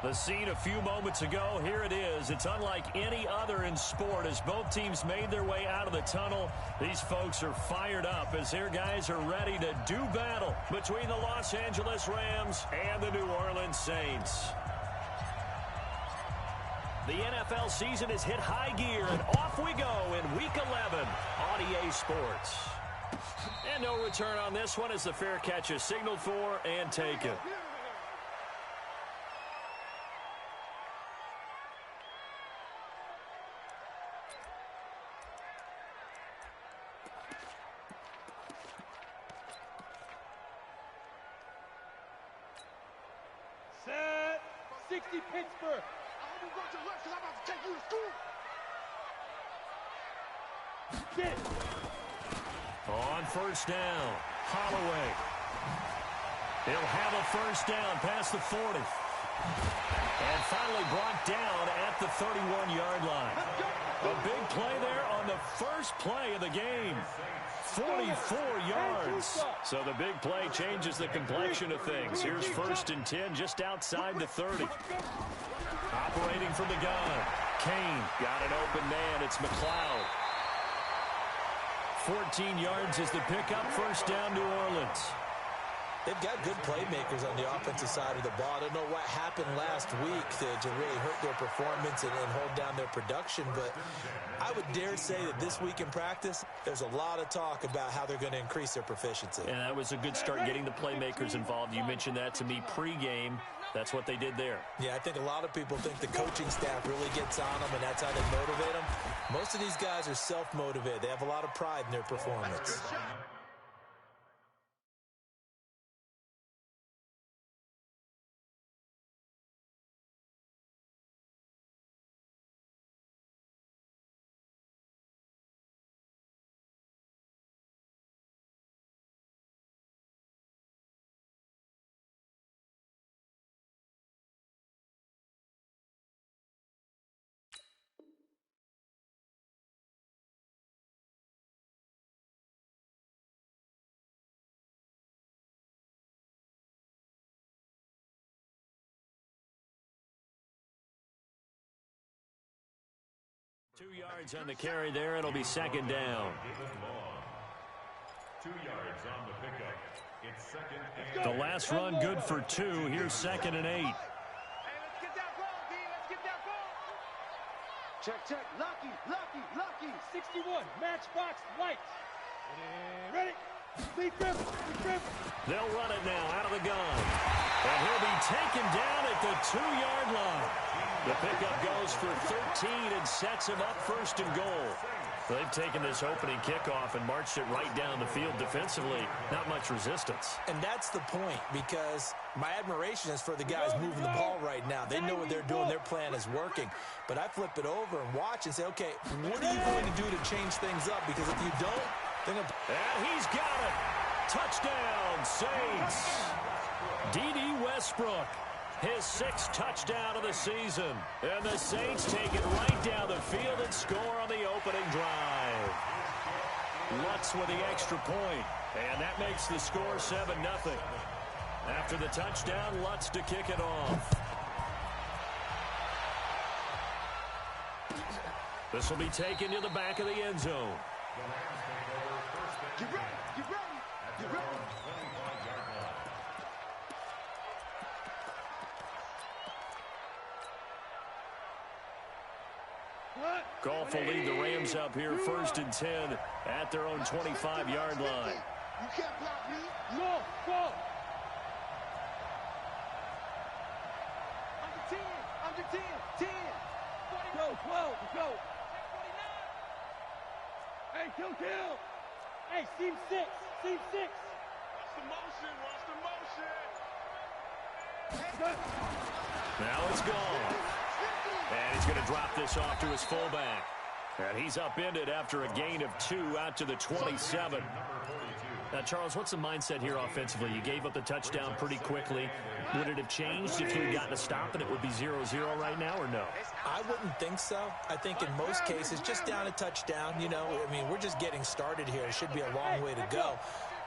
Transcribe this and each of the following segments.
The scene a few moments ago, here it is. It's unlike any other in sport as both teams made their way out of the tunnel. These folks are fired up as their guys are ready to do battle between the Los Angeles Rams and the New Orleans Saints. The NFL season has hit high gear, and off we go in Week 11 on EA Sports. And no return on this one as the fair catch is signaled for and taken. Set 60 Pittsburgh. I'm going to left because I'm about to take you to school. Get. On first down, Holloway. He'll have a first down past the 40. And finally brought down at the 31-yard line. A big play there on the first play of the game. 44 yards. So the big play changes the complexion of things. Here's first and 10 just outside the 30. Operating from the gun. Kane got an open man. It's McLeod. 14 yards is the pickup. First down, New Orleans. They've got good playmakers on the offensive side of the ball. I don't know what happened last week to really hurt their performance and hold down their production, but I would dare say that this week in practice, there's a lot of talk about how they're going to increase their proficiency. And that was a good start getting the playmakers involved. You mentioned that to me pregame. That's what they did there. Yeah, I think a lot of people think the coaching staff really gets on them, and that's how they motivate them. Most of these guys are self-motivated. They have a lot of pride in their performance. Two yards on the carry there. It'll be second down. 2 yards on the pickup. It's second and The last run good for 2. Here's second and 8. Hey, let's get that ball, D. Let's get that ball. Check. Lucky. 61 matchbox lights. Ready. Lead grip. They'll run it now out of the gun. And he'll be taken down at the 2-yard line. The pickup goes for 13 and sets him up first and goal. They've taken this opening kickoff and marched it right down the field defensively. Not much resistance. And that's the point, because my admiration is for the guys moving the ball right now. They know what they're doing. Their plan is working. But I flip it over and watch and say, okay, what are you going to do to change things up? Because if you don't, then... And he's got it. Touchdown, Saints. D.D. Westbrook. His 6th touchdown of the season. And the Saints take it right down the field and score on the opening drive. Lutz with the extra point. And that makes the score 7-0. After the touchdown, Lutz to kick it off. This will be taken to the back of the end zone. Get ready. Goff will lead the Rams up here first and 10 at their own 25-yard line. You can't block me. No, go. Under 10. Go. Hey, kill. Hey, seam 6. Watch the motion. Now it's gone. And he's going to drop this off to his fullback. And he's upended after a gain of 2 out to the 27. Now, Charles, what's the mindset here offensively? You gave up the touchdown pretty quickly. Would it have changed if you had gotten a stop and it would be 0-0 right now, or no? I wouldn't think so. I think in most cases, just down a touchdown, we're just getting started here. It should be a long way to go.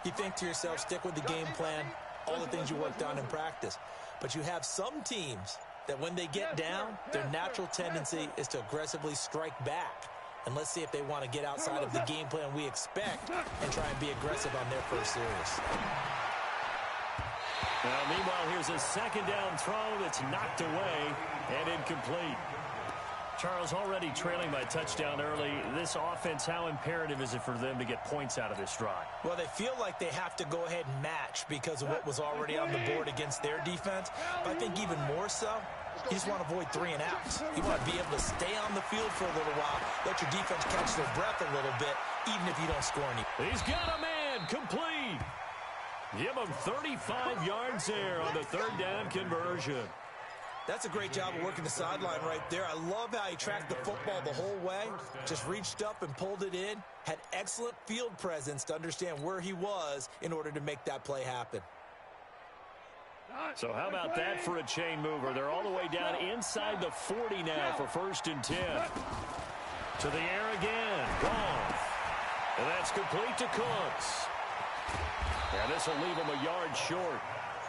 You think to yourself, stick with the game plan, all the things you worked on in practice. But you have some teams that when they get down, their natural tendency is to aggressively strike back. And let's see if they want to get outside of the game plan we expect and try and be aggressive on their first series. Now, meanwhile, here's a second down throw that's knocked away and incomplete. Charles, already trailing by touchdown early. This offense, how imperative is it for them to get points out of this drive? Well, they feel like they have to go ahead and match because of what was already on the board against their defense. But I think even more so, you just want to avoid 3 and outs. You want to be able to stay on the field for a little while, let your defense catch their breath a little bit, even if you don't score any. He's got a man complete. Give him 35 yards there on the third down conversion. That's a great job of working the sideline right there. I love how he tracked the football the whole way, just reached up and pulled it in, had excellent field presence to understand where he was in order to make that play happen. So how about that for a chain mover? They're all the way down inside the 40 now for 1st and 10. To the air again. Gone. And that's complete to Cooks. And this will leave him a yard short.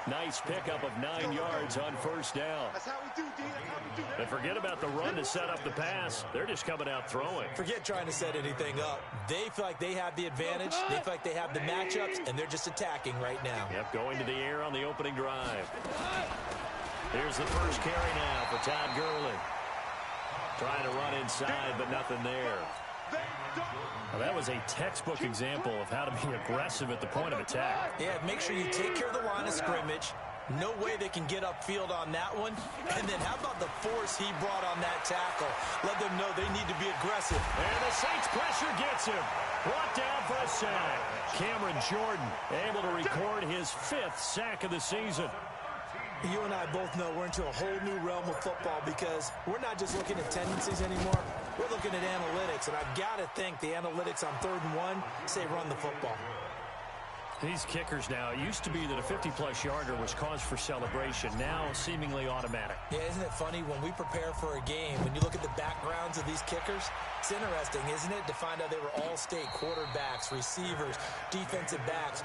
Nice pickup of 9 yards on 1st down. That's how we do, D. That's how we do. But forget about the run to set up the pass. They're just coming out throwing. Forget trying to set anything up. They feel like they have the advantage. They feel like they have the matchups, and they're just attacking right now. Yep, going to the air on the opening drive. Here's the first carry now for Todd Gurley. Trying to run inside, but nothing there. Well, that was a textbook example of how to be aggressive at the point of attack. Yeah, make sure you take care of the line of scrimmage. No way they can get upfield on that one. And then how about the force he brought on that tackle? Let them know they need to be aggressive. And the Saints pressure gets him. Brought down for a sack. Cameron Jordan able to record his 5th sack of the season. You and I both know we're into a whole new realm of football because we're not just looking at tendencies anymore. We're looking at analytics, and I've got to think the analytics on 3rd and 1 say run the football. These kickers now, it used to be that a 50-plus yarder was cause for celebration. Now, seemingly automatic. Yeah, isn't it funny? When we prepare for a game, when you look at the backgrounds of these kickers, it's interesting, isn't it, to find out they were all-state quarterbacks, receivers, defensive backs,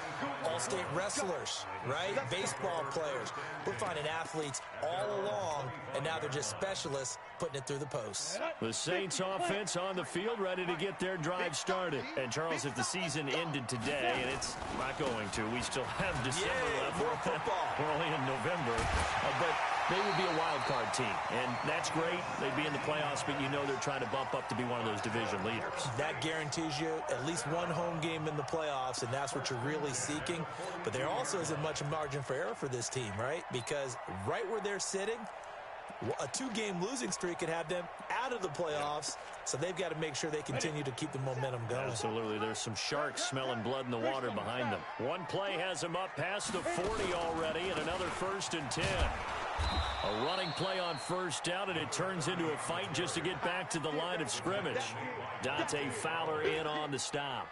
all-state wrestlers, right? Baseball players. We're finding athletes all along, and now they're just specialists putting it through the posts. The Saints offense on the field, ready to get their drive started. And, Charles, if the season ended today, and it's not going to, we still have December left. More football. We're only in November. But they would be a wild card team, and that's great. They'd be in the playoffs, but you know they're trying to bump up to be one of those division leaders. That guarantees you at least one home game in the playoffs, and that's what you're really seeking. But there also isn't much margin for error for this team, right? Because right where they're sitting, a 2-game losing streak could have them out of the playoffs, so they've got to make sure they continue to keep the momentum going. Absolutely. There's some sharks smelling blood in the water behind them. One play has them up past the 40 already, and another 1st and 10. A running play on 1st down, and it turns into a fight just to get back to the line of scrimmage. Dante Fowler in on the stop.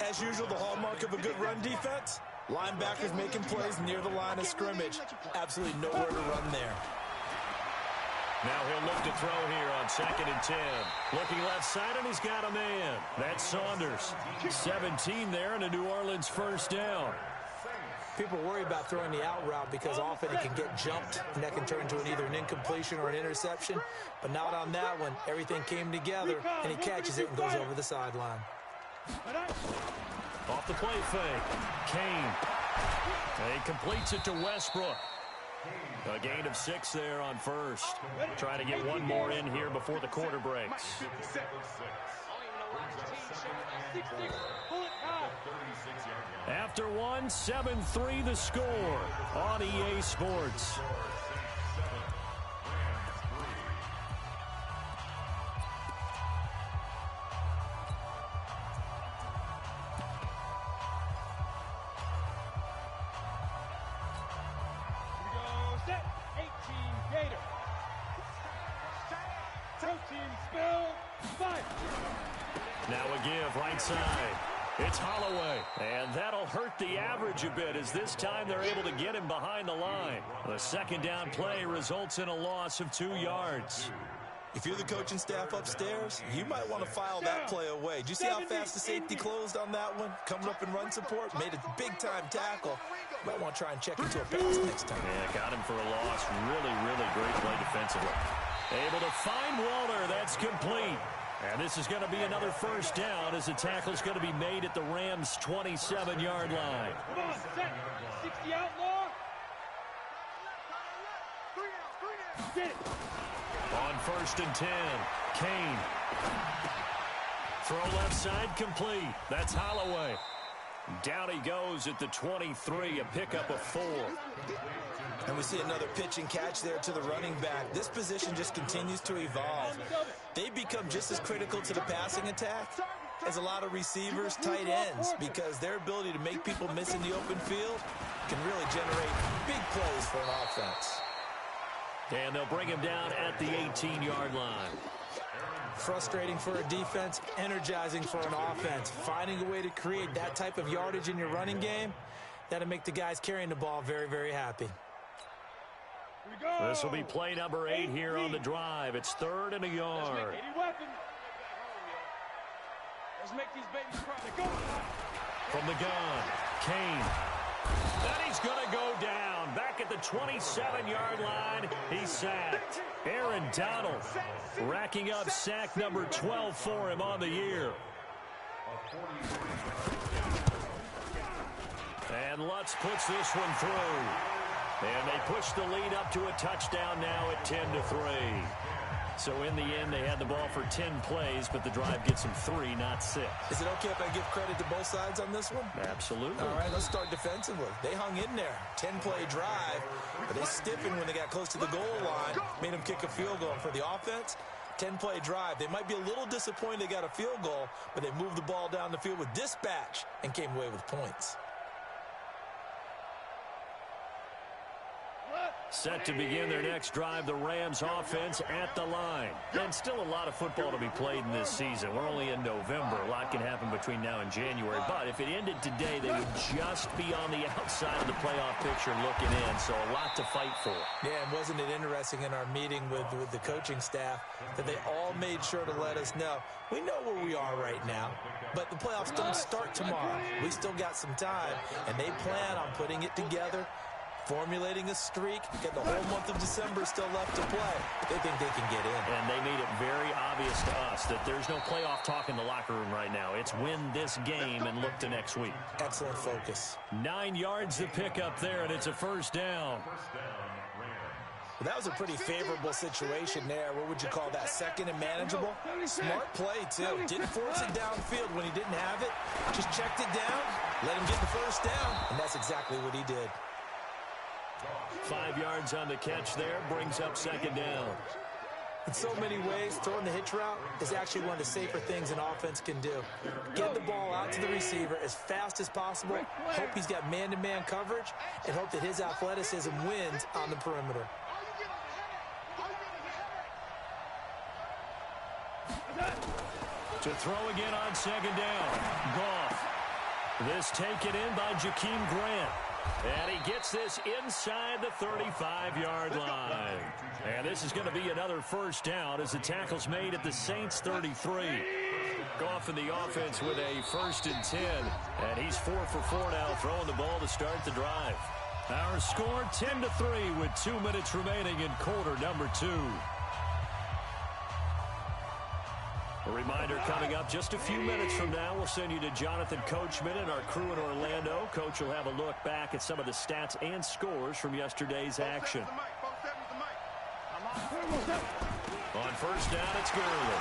As usual, the hallmark of a good run defense, linebackers making plays near the line of scrimmage. Absolutely nowhere to run there. Now he'll look to throw here on 2nd and 10. Looking left side, and he's got a man. That's Saunders. 17 there, and a New Orleans 1st down. People worry about throwing the out route because often it can get jumped, and that can turn into either an incompletion or an interception. But not on that one. Everything came together, and he catches it and goes over the sideline. Off the play fake. Kane. And he completes it to Westbrook. A gain of 6 there on 1st. Trying to get one more in here before the quarter breaks. After one, 7-3 the score on EA Sports. Now a give right side. It's Holloway. And that'll hurt the average a bit as this time they're able to get him behind the line. The 2nd down play results in a loss of 2 yards. If you're the coaching staff upstairs, you might want to file that play away. Do you see how fast the safety closed on that one? Coming up in run support, made a big-time tackle. You might want to try and check into a pass next time. Yeah, got him for a loss. Really, really great play defensively. Able to find Walter. That's complete. And this is going to be another first down as the tackle's going to be made at the Rams' 27-yard line. Come on, set. 60 outlaw. Get it. On 1st and 10, Kane. Throw left side complete. That's Holloway. Down he goes at the 23, a pickup of 4. And we see another pitch and catch there to the running back. This position just continues to evolve. They become just as critical to the passing attack as a lot of receivers, tight ends, because their ability to make people miss in the open field can really generate big plays for an offense. And they'll bring him down at the 18-yard line. Frustrating for a defense, energizing for an offense. Finding a way to create that type of yardage in your running game, that'll make the guys carrying the ball very, very happy. This will be play number 8 here on the drive. It's 3rd and a yard. Let's make these babies cry. Go. From the gun, Kane. Then he's going to go down. Back at the 27-yard line, he's sacked. Aaron Donald racking up sack number 12 for him on the year. And Lutz puts this one through. And they push the lead up to a touchdown now at 10-3. So in the end, they had the ball for 10 plays, but the drive gets them 3, not 6. Is it okay if I give credit to both sides on this one? Absolutely. All right, let's start defensively. They hung in there. 10-play drive, but they stiffened when they got close to the goal line, made them kick a field goal. For the offense, 10-play drive. They might be a little disappointed they got a field goal, but they moved the ball down the field with dispatch and came away with points. Set to begin their next drive, the Rams offense at the line. And still a lot of football to be played in this season. We're only in November. A lot can happen between now and January. But if it ended today, they would just be on the outside of the playoff picture looking in. So a lot to fight for. Yeah, and wasn't it interesting in our meeting with the coaching staff that they all made sure to let us know, we know where we are right now, but the playoffs don't start tomorrow. We still got some time, and they plan on putting it together, formulating a streak, get the whole month of December still left to play. They think they can get in. And they made it very obvious to us that there's no playoff talk in the locker room right now. It's win this game and look to next week. Excellent focus. 9 yards to pick up there, and it's a first down. Well, that was a pretty favorable situation there. What would you call that? Second and manageable? Smart play, too. Didn't force it downfield when he didn't have it. Just checked it down, let him get the first down, and that's exactly what he did. 5 yards on the catch there, brings up second down. In so many ways, throwing the hitch route is actually one of the safer things an offense can do. Get the ball out to the receiver as fast as possible, hope he's got man-to-man coverage, and hope that his athleticism wins on the perimeter. To throw again on second down. Goff. This taken in by Jakeem Grant. And he gets this inside the 35-yard line. And this is going to be another first down as the tackle's made at the Saints 33. Goff in the offense with a 1st and 10. And he's 4 for 4 now, throwing the ball to start the drive. Our score 10-3 with 2 minutes remaining in quarter number 2. A reminder coming up just a few minutes from now. We'll send you to Jonathan Coachman and our crew in Orlando. Coach will have a look back at some of the stats and scores from yesterday's action. On first down, it's Gurley.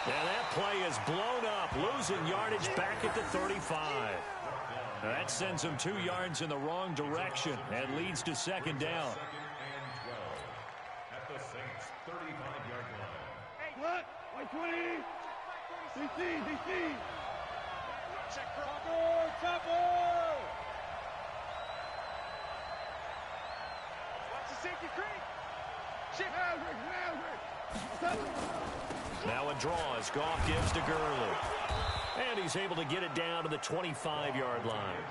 And that play is blown up, losing yardage back at the 35. That sends him 2 yards in the wrong direction and leads to second down. At the Saints' 35-yard line. What? 120. DC. Check Topper. Watch the safety creep. Now a draw as Goff gives to Gurley. And he's able to get it down to the 25-yard line.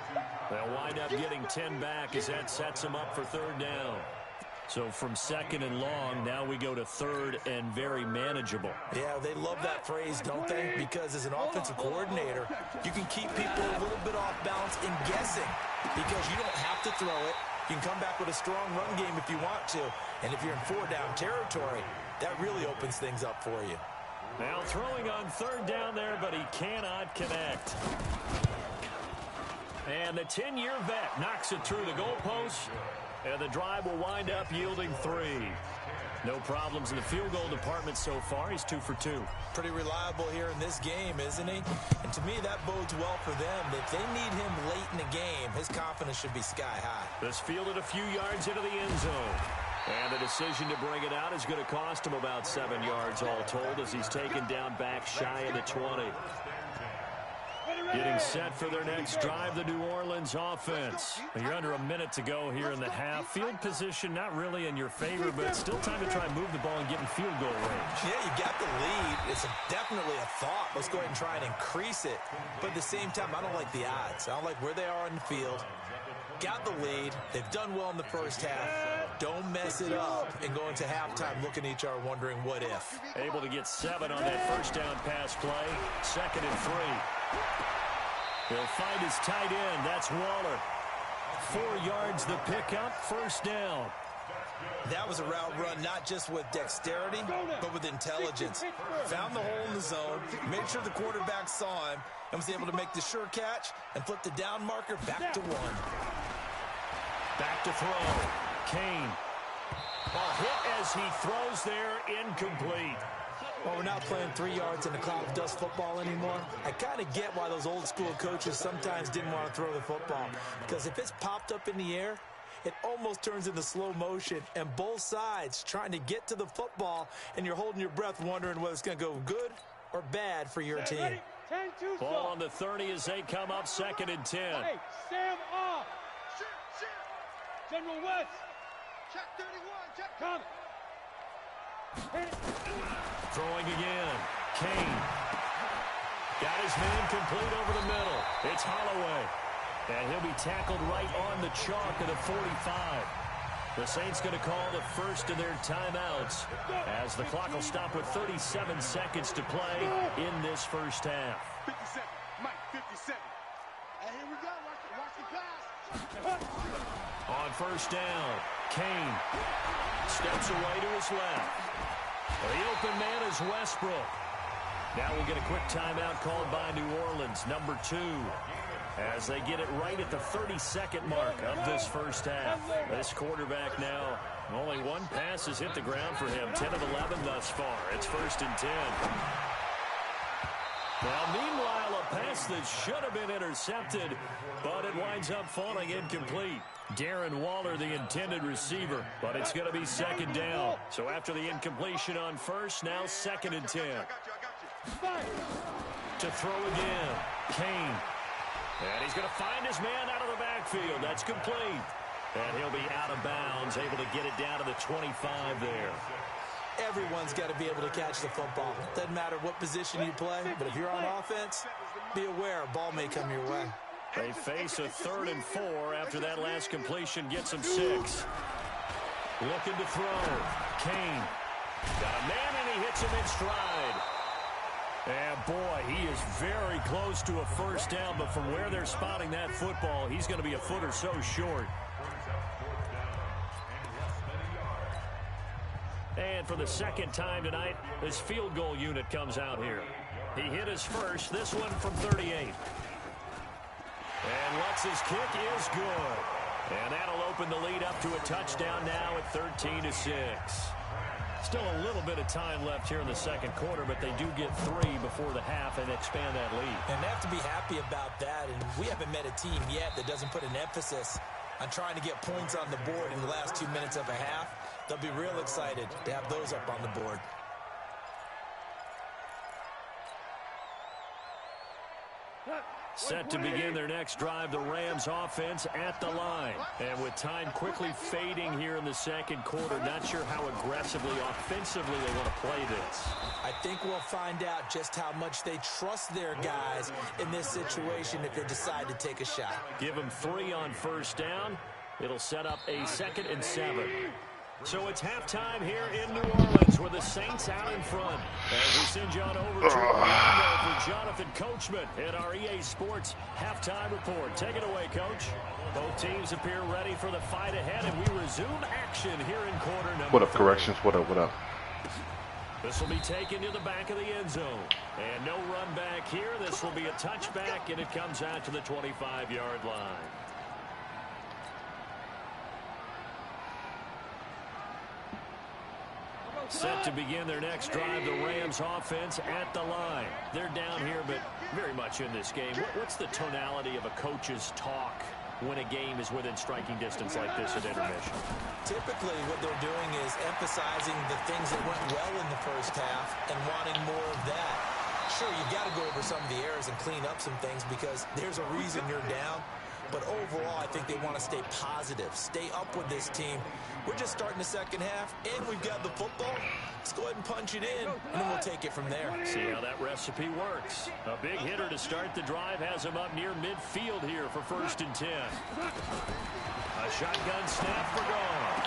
They'll wind up getting 10 back as that sets him up for third down. So from second and long, now we go to third and very manageable. Yeah, they love that phrase, don't they? Because as an offensive coordinator, you can keep people a little bit off balance and guessing because you don't have to throw it. You can come back with a strong run game if you want to. And if you're in four-down territory, that really opens things up for you. Now throwing on third down there, but he cannot connect. And the 10-year vet knocks it through the goalpost. And the drive will wind up yielding 3. No problems in the field goal department so far. He's 2 for 2. Pretty reliable here in this game, isn't he? And to me, that bodes well for them. If they need him late in the game, his confidence should be sky high. This fielded a few yards into the end zone. And the decision to bring it out is going to cost him about 7 yards all told as he's taken down back shy of the 20. Getting set for their next drive, the New Orleans offense. You're under a minute to go here in the half. Field position not really in your favor, but still time to try and move the ball and get in field goal range. Yeah, you got the lead. It's definitely a thought. Let's go ahead and try and increase it. But at the same time, I don't like the odds. I don't like where they are on the field. Got the lead. They've done well in the first half. Don't mess it up and go into halftime looking at each other wondering what if. Able to get 7 on that first down pass play. 2nd and 3. He'll find his tight end. That's Waller. 4 yards the pickup. First down. That was a route run not just with dexterity, but with intelligence. Found the hole in the zone, made sure the quarterback saw him, and was able to make the sure catch and flip the down marker back to 1. Back to throw. Kane. A hit as he throws there, incomplete. Well, we're not playing 3 yards in a cloud of dust football anymore. I kind of get why those old school coaches sometimes didn't want to throw the football. Because if it's popped up in the air, it almost turns into slow motion. And both sides trying to get to the football, and you're holding your breath wondering whether it's going to go good or bad for your team. Ball on the 30 as they come up 2nd and 10. Hey, Sam off. General West. Check 31, check. Come. Throwing again. Kane. Got his man complete over the middle. It's Holloway. And he'll be tackled right on the chalk at the 45. The Saints going to call the first of their timeouts as the clock will stop with 37 seconds to play in this first half. 57, Mike, 57. And here we go, watch the pass. On first down, Kane steps away to his left. The open man is Westbrook. Now we'll get a quick timeout called by New Orleans, number 2, as they get it right at the 32nd mark of this first half. This quarterback now, only one pass has hit the ground for him, 10 of 11 thus far. It's 1st and 10. Now, meanwhile, a pass that should have been intercepted, but it winds up falling incomplete. Darren Waller, the intended receiver, but it's going to be 2nd down. So after the incompletion on first, now 2nd and 10. To throw again, Kane. And he's going to find his man out of the backfield. That's complete. And he'll be out of bounds, able to get it down to the 25 there. Everyone's got to be able to catch the football. Doesn't matter what position you play, but if you're on offense, be aware a ball may come your way. They face a 3rd and 4 after that last completion gets them 6. Looking to throw. Kane. Got a man, and he hits him in stride. And, boy, he is very close to a first down, but from where they're spotting that football, he's going to be a foot or so short. And for the 2nd time tonight, this field goal unit comes out here. He hit his first, this one from 38. And Lutz's kick is good. And that'll open the lead up to a touchdown now at 13-6. Still a little bit of time left here in the second quarter, but they do get 3 before the half and expand that lead. And they have to be happy about that. And we haven't met a team yet that doesn't put an emphasis on trying to get points on the board in the last 2 minutes of a half. They'll be real excited to have those up on the board. Set to begin their next drive, the Rams offense at the line. And with time quickly fading here in the second quarter, not sure how aggressively, offensively they want to play this. I think we'll find out just how much they trust their guys in this situation if they decide to take a shot. Give them 3 on first down. It'll set up a 2nd and 7. So it's halftime here in New Orleans with the Saints out in front. As we send you on over to Orlando for Jonathan Coachman at our EA Sports halftime report. Take it away, Coach. Both teams appear ready for the fight ahead, and we resume action here in quarter number. What up, Corrections? What up, what up? This will be taken to the back of the end zone. And no run back here. This will be a touchback, and it comes out to the 25-yard line. Set to begin their next drive, the Rams offense at the line. They're down here, but very much in this game. What's the tonality of a coach's talk when a game is within striking distance like this at intermission? Typically, what they're doing is emphasizing the things that went well in the first half and wanting more of that. Sure, you've got to go over some of the errors and clean up some things because there's a reason you're down. But overall, I think they want to stay positive, stay up with this team. We're just starting the second half, and we've got the football. Let's go ahead and punch it in, and then we'll take it from there. See how that recipe works. A big hitter to start the drive has him up near midfield here for 1st and 10. A shotgun snap for Gone.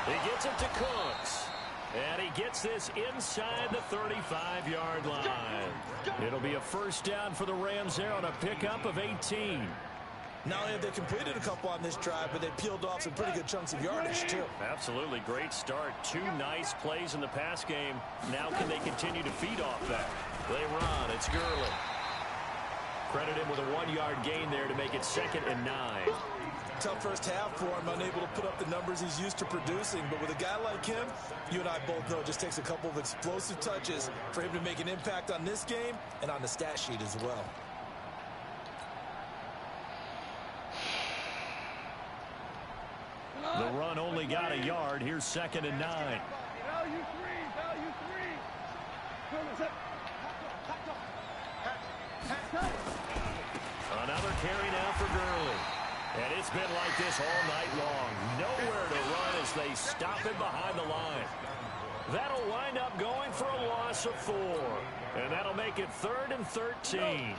He gets it to Cooks. And he gets this inside the 35-yard line. It'll be a 1st down for the Rams there on a pickup of 18. Not only have they completed a couple on this drive, but they peeled off some pretty good chunks of yardage, too. Absolutely. Great start. 2 nice plays in the pass game. Now can they continue to feed off that? They run. It's Gurley. Credit him with a 1-yard gain there to make it 2nd and 9. Tough first half for him, unable to put up the numbers he's used to producing. But with a guy like him, you and I both know it just takes a couple of explosive touches for him to make an impact on this game and on the stat sheet as well. The run only got a yard. Here's 2nd and 9. Value 3. Another carry now for Gurley. And it's been like this all night long. Nowhere to run as they stop him behind the line. That'll wind up going for a loss of 4. And that'll make it 3rd and 13.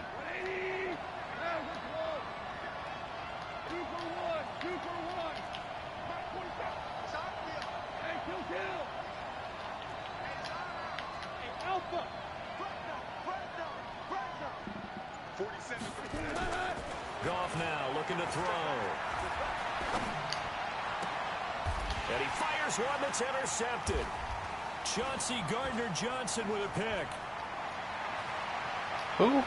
2 for 1. Alpha. 47. Goff now looking to throw. And he fires one that's intercepted. Chauncey Gardner-Johnson with a pick. Who?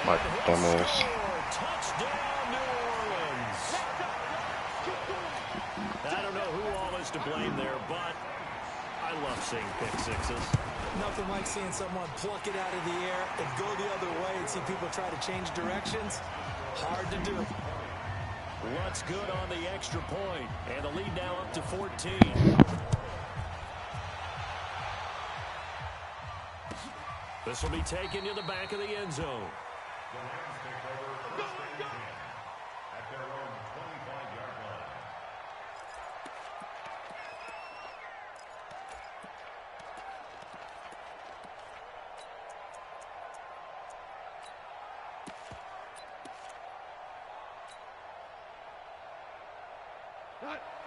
My dumbass. Touchdown, New Orleans. I don't know who all is to blame there, but I love seeing pick sixes. Nothing like seeing someone pluck it out of the air and go the other way and see people try to change directions. Hard to do. What's good on the extra point, and the lead now up to 14. This will be taken to the back of the end zone. The Rams take over 1st and 10 at their own 25-yard line.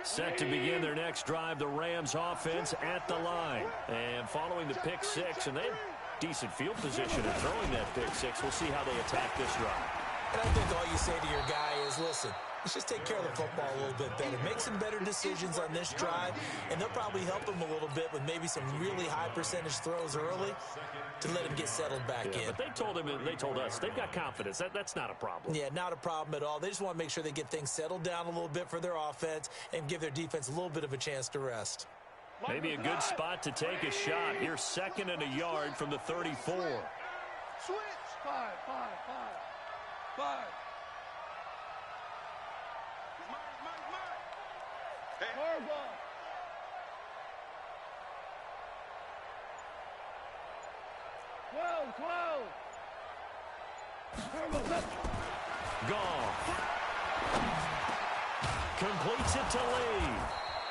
Set to begin their next drive, the Rams offense at the line. And following the pick 6, and they have decent field position in throwing that pick 6. We'll see how they attack this drive. And I think all you say to your guy is, listen, let's just take care of the football a little bit better. Make some better decisions on this drive, and they'll probably help him a little bit with maybe some really high percentage throws early to let him get settled back in. But they told him, and they told us, they've got confidence. That's not a problem. Yeah, not a problem at all. They just want to make sure they get things settled down a little bit for their offense and give their defense a little bit of a chance to rest. Maybe a good spot to take a shot. Here's 2nd and a yard from the 34. Switch. 5. Harbaugh. Goff completes it to Lee.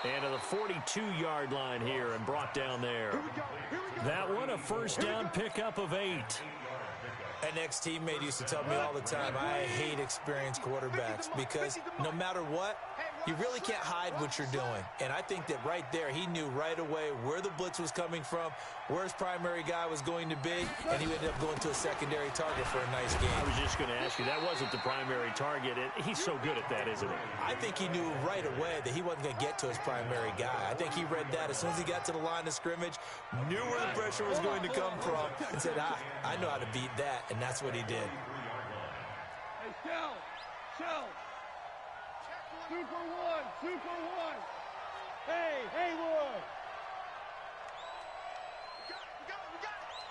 And to the 42-yard line here and brought down there. That one a 1st down pickup of 8. An ex-teammate used to tell me all the time, I hate experienced quarterbacks because no matter what, you really can't hide what you're doing. And I think that right there, he knew right away where the blitz was coming from, where his primary guy was going to be, and he ended up going to a secondary target for a nice game. I was just going to ask you, that wasn't the primary target. He's so good at that, isn't he? I think he knew right away that he wasn't going to get to his primary guy. I think he read that as soon as he got to the line of scrimmage, knew where the pressure was going to come from, and said, I know how to beat that, and that's what he did. Hey, Shell. Super one. Hey, Haywood. We got it.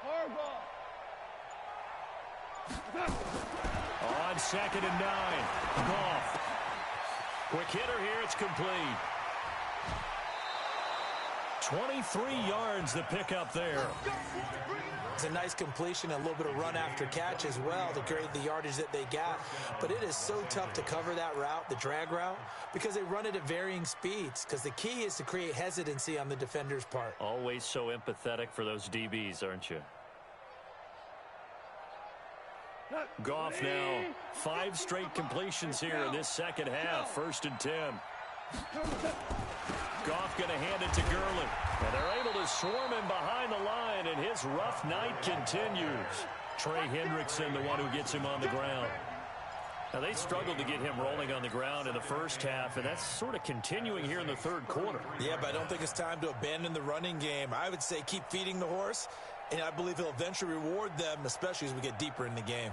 Hardball. On 2nd and 9, Goff. Quick hitter here, it's complete. 23 yards the pickup there. It's a nice completion, and a little bit of run after catch as well to create the yardage that they got. But it is so tough to cover that route, the drag route, because they run it at varying speeds. Because the key is to create hesitancy on the defender's part. Always so empathetic for those DBs, aren't you? Goff now, 5 straight completions here in this second half. 1st and 10. Goff going to hand it to Gurley. And they're able to swarm him behind the line, and his rough night continues. Trey Hendrickson, the one who gets him on the ground. Now, they struggled to get him rolling on the ground in the first half, and that's sort of continuing here in the third quarter. Yeah, but I don't think it's time to abandon the running game. I would say keep feeding the horse, and I believe he'll eventually reward them, especially as we get deeper in the game.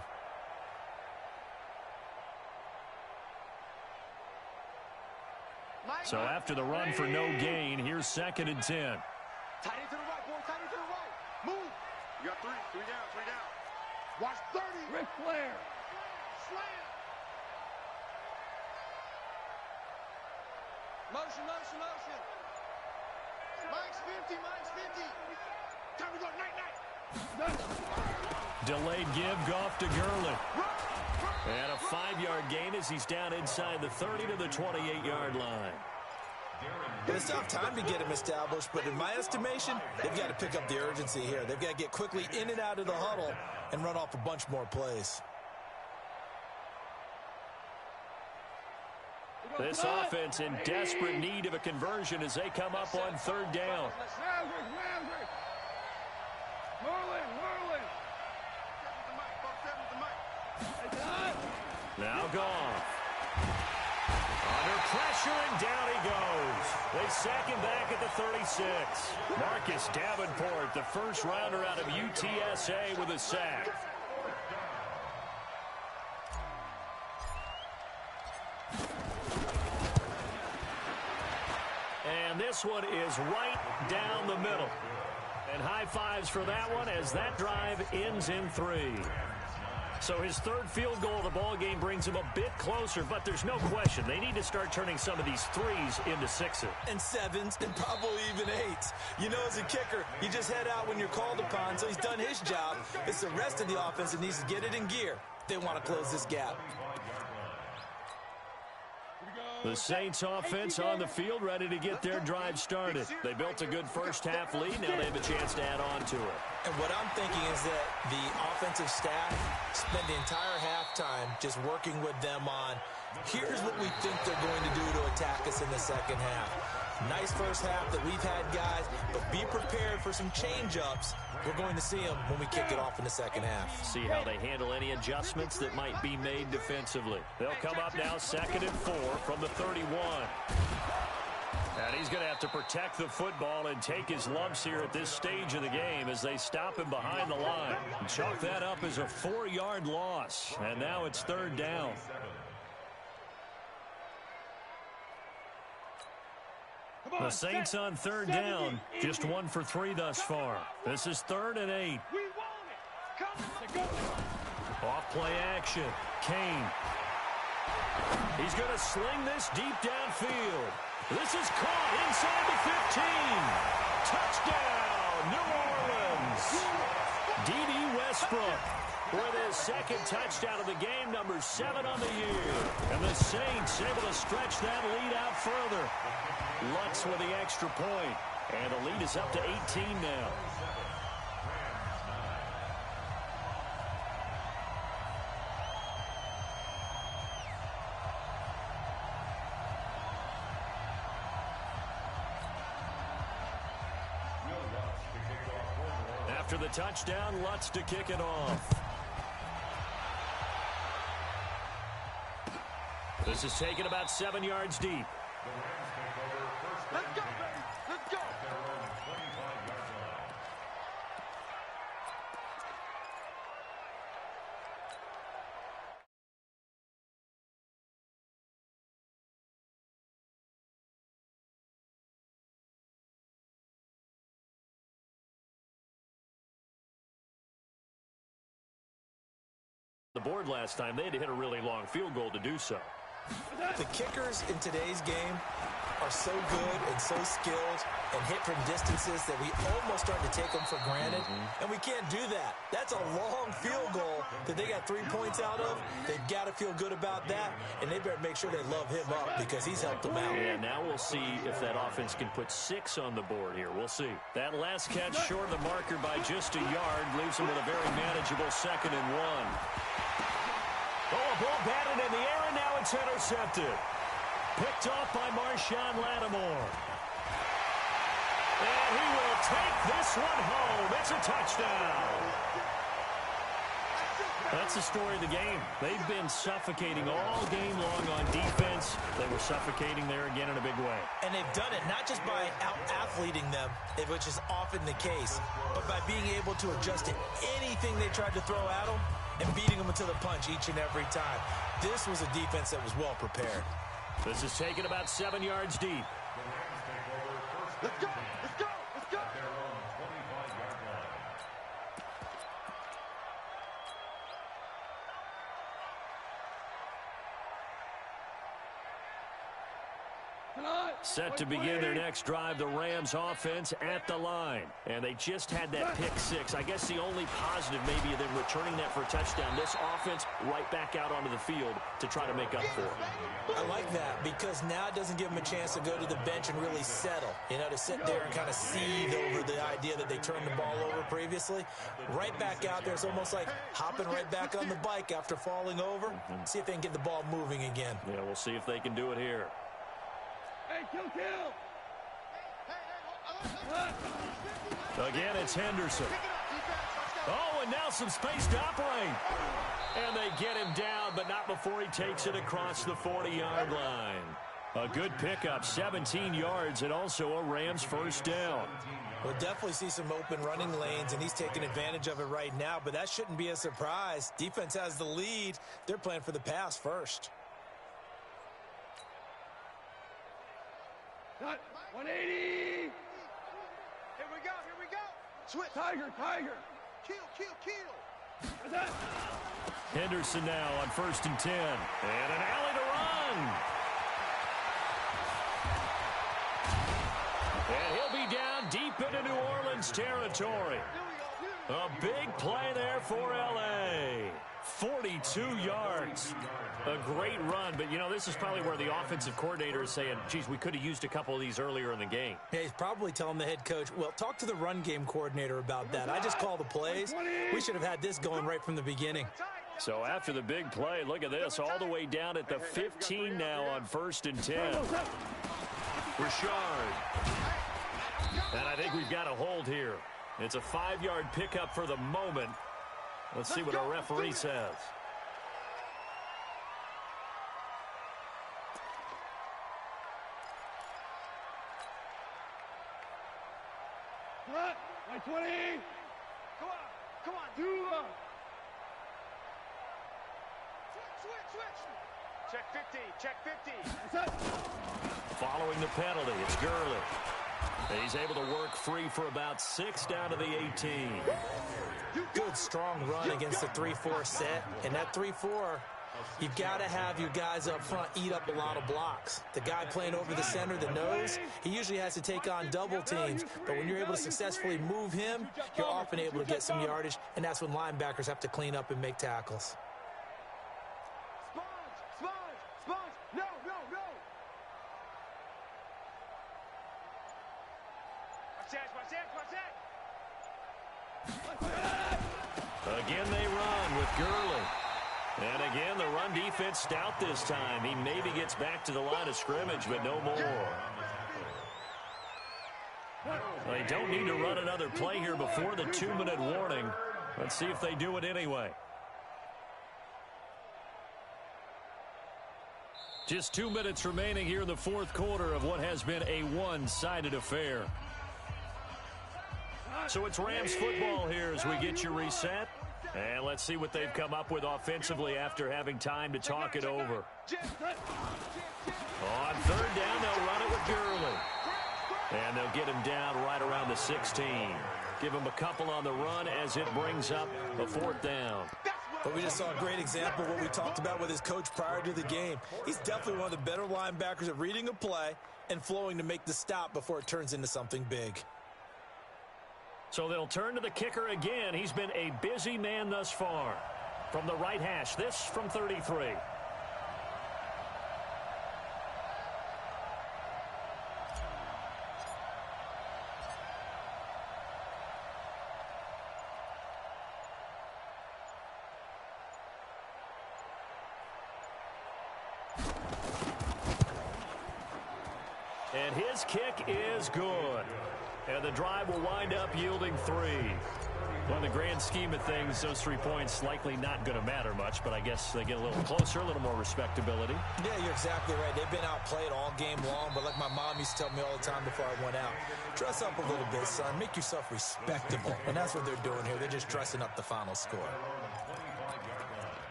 So after the run for no gain, here's 2nd and 10. Tight end to the right, boy. Tight end to the right. Move. You got 3 down. Watch 30. Ric Flair. Slam. Motion. Mike's 50. Time to go. Night. Delayed give, Goff to Gurley. And a 5-yard gain as he's down inside the 30 to the 28-yard line. It's tough time to get him established, but in my estimation, they've got to pick up the urgency here. They've got to get quickly in and out of the huddle and run off a bunch more plays. This offense in desperate need of a conversion as they come up on 3rd down. Maverick. Merlin. Now Goff. Under pressure, and down he goes. They sack him back at the 36. Marcus Davenport, the first rounder out of UTSA, with a sack. And this one is right down the middle. And high fives for that one as that drive ends in 3. So his 3rd field goal of the ball game brings him a bit closer, but there's no question they need to start turning some of these 3s into 6s. And 7s, and probably even 8s. You know, as a kicker, you just head out when you're called upon, so he's done his job. It's the rest of the offense that needs to get it in gear. They want to close this gap. The Saints offense on the field, ready to get their drive started. They built a good first half lead. Now they have a chance to add on to it. And what I'm thinking is that the offensive staff spend the entire halftime just working with them on, here's what we think they're going to do to attack us in the second half. Nice first half that we've had, guys, but be prepared for some change-ups. We're going to see them when we kick it off in the second half. See how they handle any adjustments that might be made defensively. They'll come up now 2nd and 4 from the 31. And he's going to have to protect the football and take his lumps here at this stage of the game as they stop him behind the line. Chalk that up as a 4-yard loss. And now it's 3rd down. The Saints on 3rd down, just 1 for 3 thus far. This is 3rd and 8. Off play action. Kane. He's going to sling this deep downfield. This is caught inside the 15. Touchdown, New Orleans. D.D. Westbrook with his 2nd touchdown of the game, number 7 on the year. And the Saints able to stretch that lead out further. Lutz with the extra point. And the lead is up to 18 now. After the touchdown, Lutz to kick it off. This is taken about 7 yards deep. Let's go, baby. Let's go. The board last time, they had to hit a really long field goal to do so. The kickers in today's game are so good and so skilled and hit from distances that we almost start to take them for granted, and we can't do that. That's a long field goal that they got 3 points out of. They've got to feel good about that, and they better make sure they love him up because he's helped them out. Yeah, now we'll see if that offense can put 6 on the board here. We'll see. That last catch short of the marker by just a yard leaves them with a very manageable 2nd and 1. Oh, a ball batted in the air, and now it's intercepted. Picked off by Marshawn Lattimore. And he will take this one home. It's a touchdown. That's the story of the game. They've been suffocating all game long on defense. They were suffocating there again in a big way. And they've done it not just by out-athleting them, which is often the case, but by being able to adjust to anything they tried to throw at them and beating them to the punch each and every time. This was a defense that was well prepared. This is taken about 7 yards deep. Let's go. Let's go. Let's go. Set to begin their next drive, the Rams offense at the line. And they just had that pick 6. I guess the only positive maybe of them returning that for a touchdown. This offense right back out onto the field to try to make up for it. I like that because now it doesn't give them a chance to go to the bench and really settle. You know, to sit there and kind of seethe over the idea that they turned the ball over previously. Right back out there. It's almost like hopping right back on the bike after falling over. See if they can get the ball moving again. Yeah, we'll see if they can do it here. Hey, kill. Again, it's Henderson. Oh, and now some space to operate. And they get him down, but not before he takes it across the 40-yard line. A good pickup, 17 yards, and also a Rams first down. We'll definitely see some open running lanes, and he's taking advantage of it right now, but that shouldn't be a surprise. Defense has the lead. They're playing for the pass first. Cut. 180. Here we go. Switch. Tiger. Kill. What's that? Henderson now on 1st and 10. And an alley to run. And he'll be down deep into New Orleans territory. A big play there for L.A. 42 yards. A great run, but, you know, this is probably where the offensive coordinator is saying, geez, we could have used a couple of these earlier in the game. Yeah, he's probably telling the head coach, well, talk to the run game coordinator about that. I just call the plays. We should have had this going right from the beginning. So after the big play, look at this, all the way down at the 15 now on 1st and 10. Richard. And I think we've got a hold here. It's a 5-yard pickup for the moment. Let's see what our referee says. Cut. 20. Come on. Do Switch. Check 50. What's that? Following the penalty, it's Gurley. And he's able to work free for about 6 down to the 18. Good, strong run against the 3-4 set. And that 3-4, you've got to have your guys up front eat up a lot of blocks. The guy playing over the center, the nose, he usually has to take on double teams. But when you're able to successfully move him, you're often able to get some yardage. And that's when linebackers have to clean up and make tackles. Sponge. No. Again they run with Gurley. And again, the run defense stout this time. He maybe gets back to the line of scrimmage, but no more. They don't need to run another play here before the 2-minute warning. Let's see if they do it anyway. Just 2 minutes remaining here in the fourth quarter of what has been a one-sided affair. So it's Rams football here as we get you reset. And let's see what they've come up with offensively after having time to talk it over. On third down, they'll run it with Gurley. And they'll get him down right around the 16. Give him a couple on the run as it brings up a fourth down. But we just saw a great example of what we talked about with his coach prior to the game. He's definitely one of the better linebackers at reading a play and flowing to make the stop before it turns into something big. So they'll turn to the kicker again. He's been a busy man thus far. From the right hash, this from 33. And his kick is good. And the drive will wind up yielding 3. Well, in the grand scheme of things, those 3 points likely not going to matter much, but I guess they get a little closer, a little more respectability. Yeah, you're exactly right. They've been outplayed all game long, but like my mom used to tell me all the time before I went out, dress up a little bit, son. Make yourself respectable. And that's what they're doing here. They're just dressing up the final score.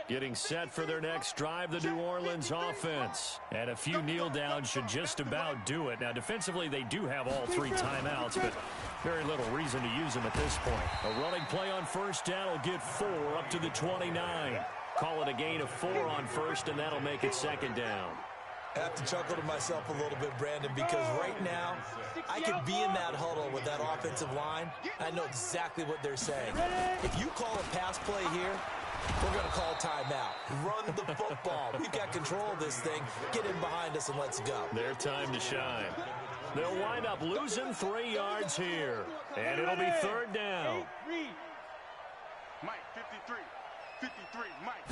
Getting set for their next drive, the New Orleans offense. And a few kneel downs should just about do it. Now, defensively, they do have all 3 timeouts, but very little reason to use them at this point. A running play on first down will get 4 up to the 29. Call it a gain of 4 on first, and that'll make it second down. I have to chuckle to myself a little bit, Brandon, because right now I could be in that huddle with that offensive line. I know exactly what they're saying. If you call a pass play here, we're going to call timeout. Run the football. We've got control of this thing. Get in behind us and let's go. Their time to shine. They'll wind up losing 3 yards here. And it'll be third down. Mike, 53. 53, Mike.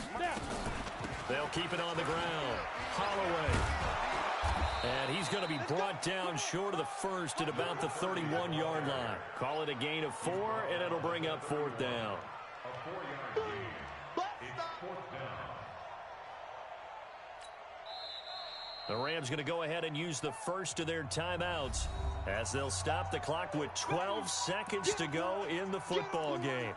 They'll keep it on the ground. Holloway. And he's going to be brought down short of the first at about the 31-yard line. Call it a gain of 4, and it'll bring up fourth down. The Rams going to go ahead and use the first of their timeouts as they'll stop the clock with 12 seconds to go in the football game.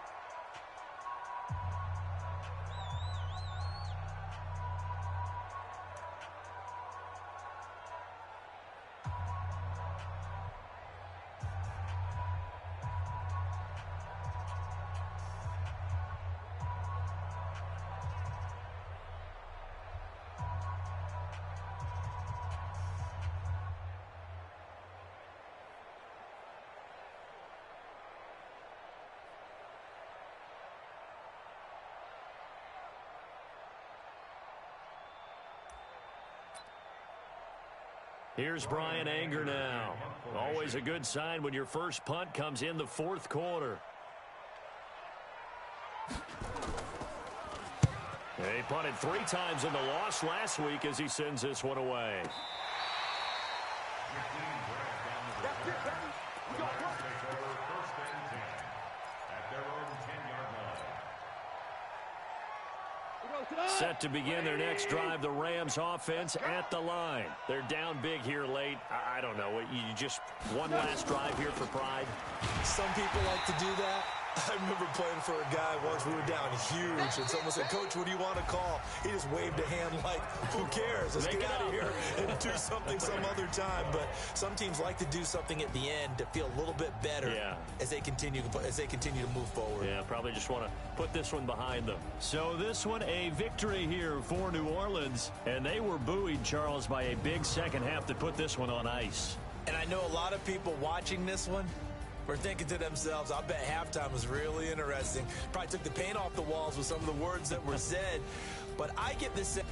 Here's Brian Anger now. Always a good sign when your first punt comes in the fourth quarter. He punted 3 times in the loss last week as he sends this one away. Set to begin their next drive, the Rams offense at the line. They're down big here late. I don't know. You just one last drive here for pride. Some people like to do that. I remember playing for a guy once. We were down huge, and someone said, "Coach, what do you want to call?" He just waved a hand like, "Who cares? Let's get out of here and do something some other time." But some teams like to do something at the end to feel a little bit better as they continue to move forward. Yeah, probably just want to put this one behind them. So this one, a victory here for New Orleans, and they were buoyed, Charles, by a big second half that put this one on ice. And I know a lot of people watching this one were thinking to themselves, I bet halftime was really interesting. Probably took the paint off the walls with some of the words that were said. But I get this sense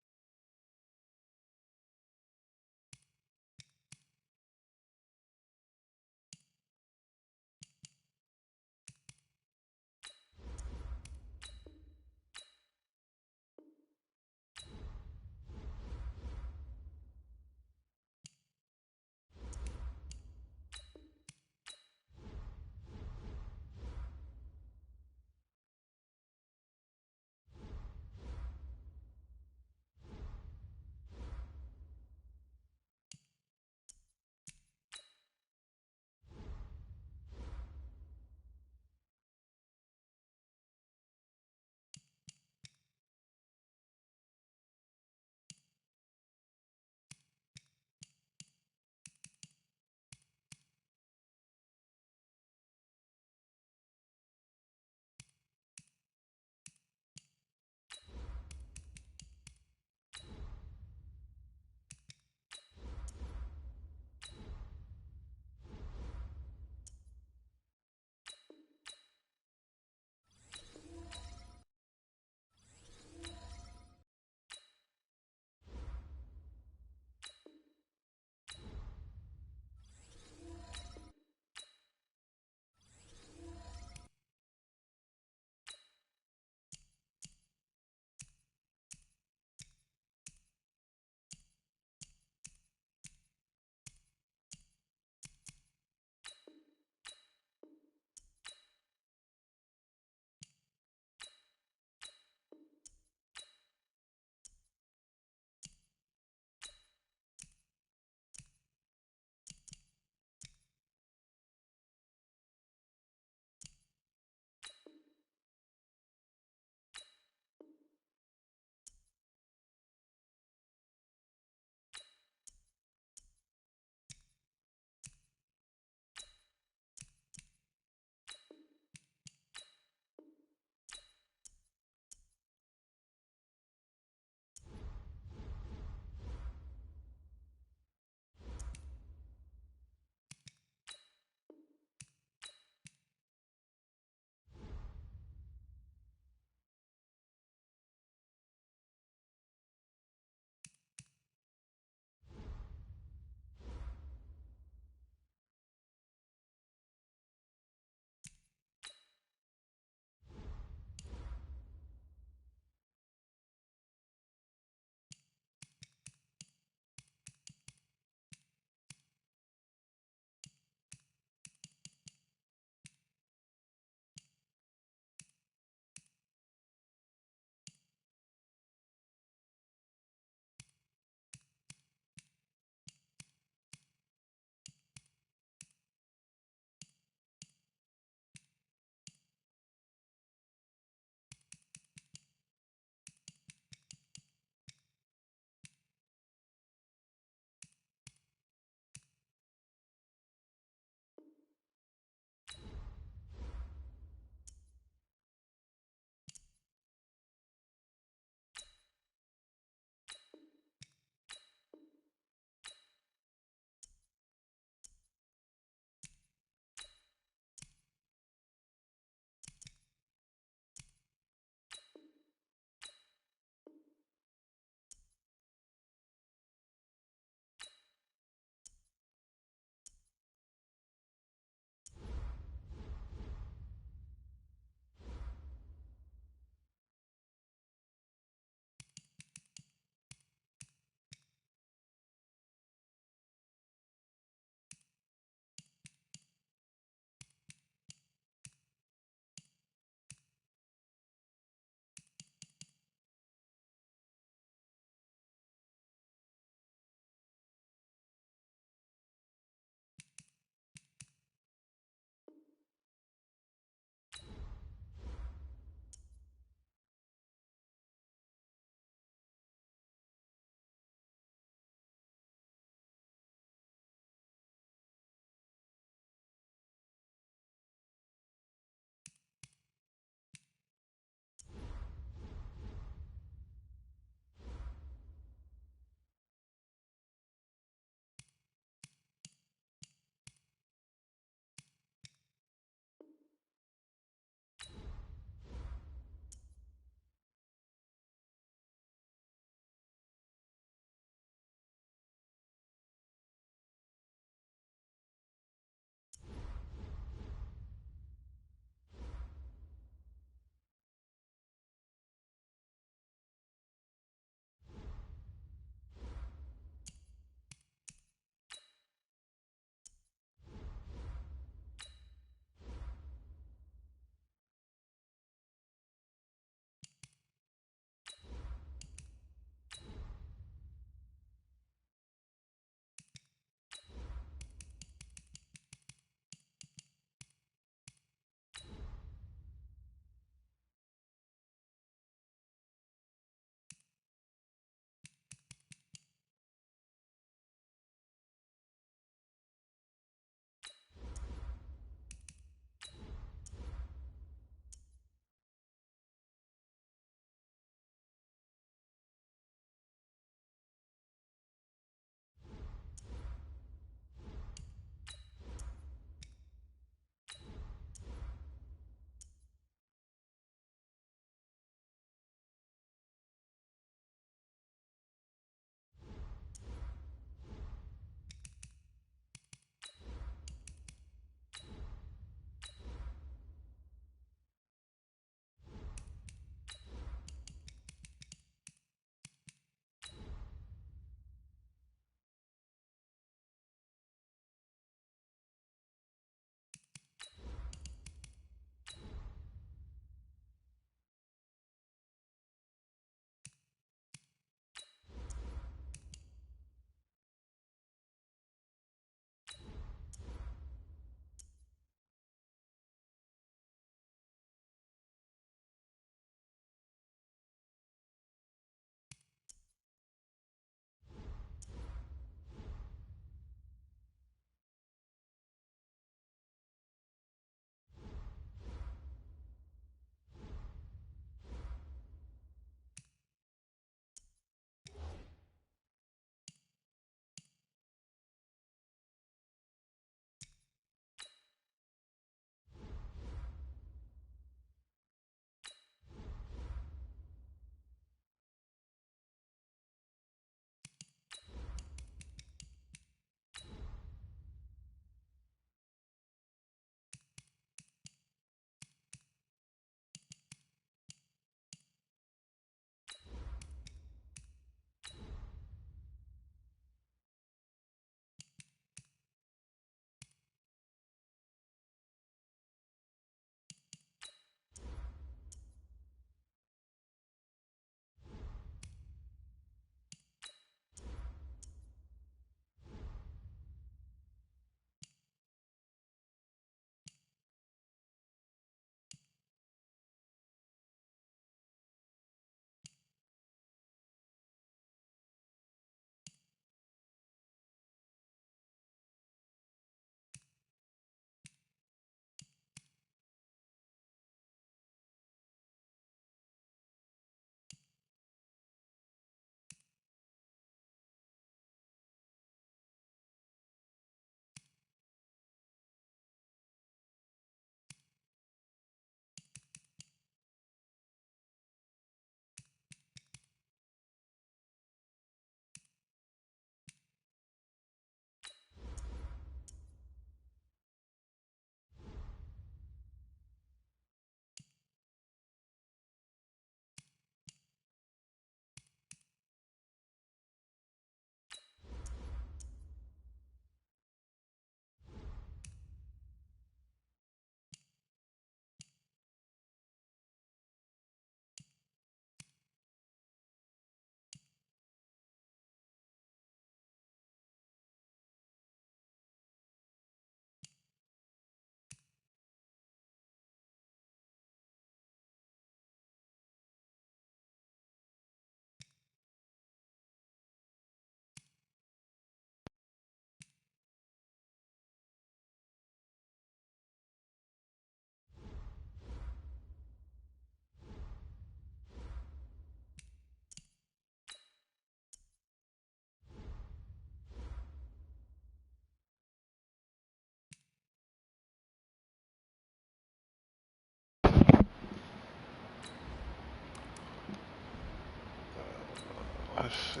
Let's see.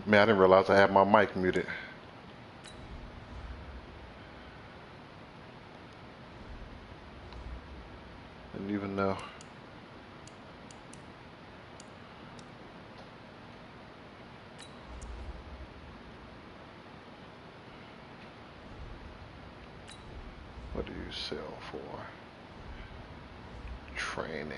Man, I didn't realize I had my mic muted. Didn't even know. What do you sell for? Training.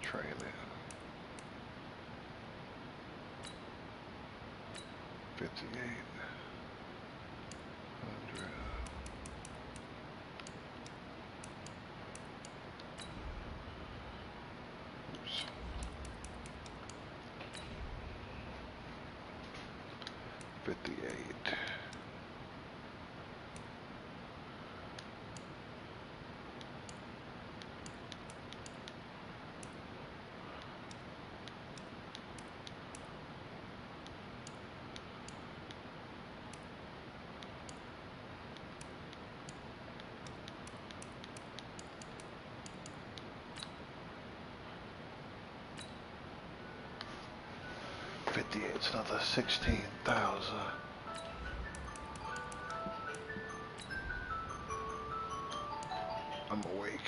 Training. 5800. Oops. 58. It's another 16,000. I'm awake.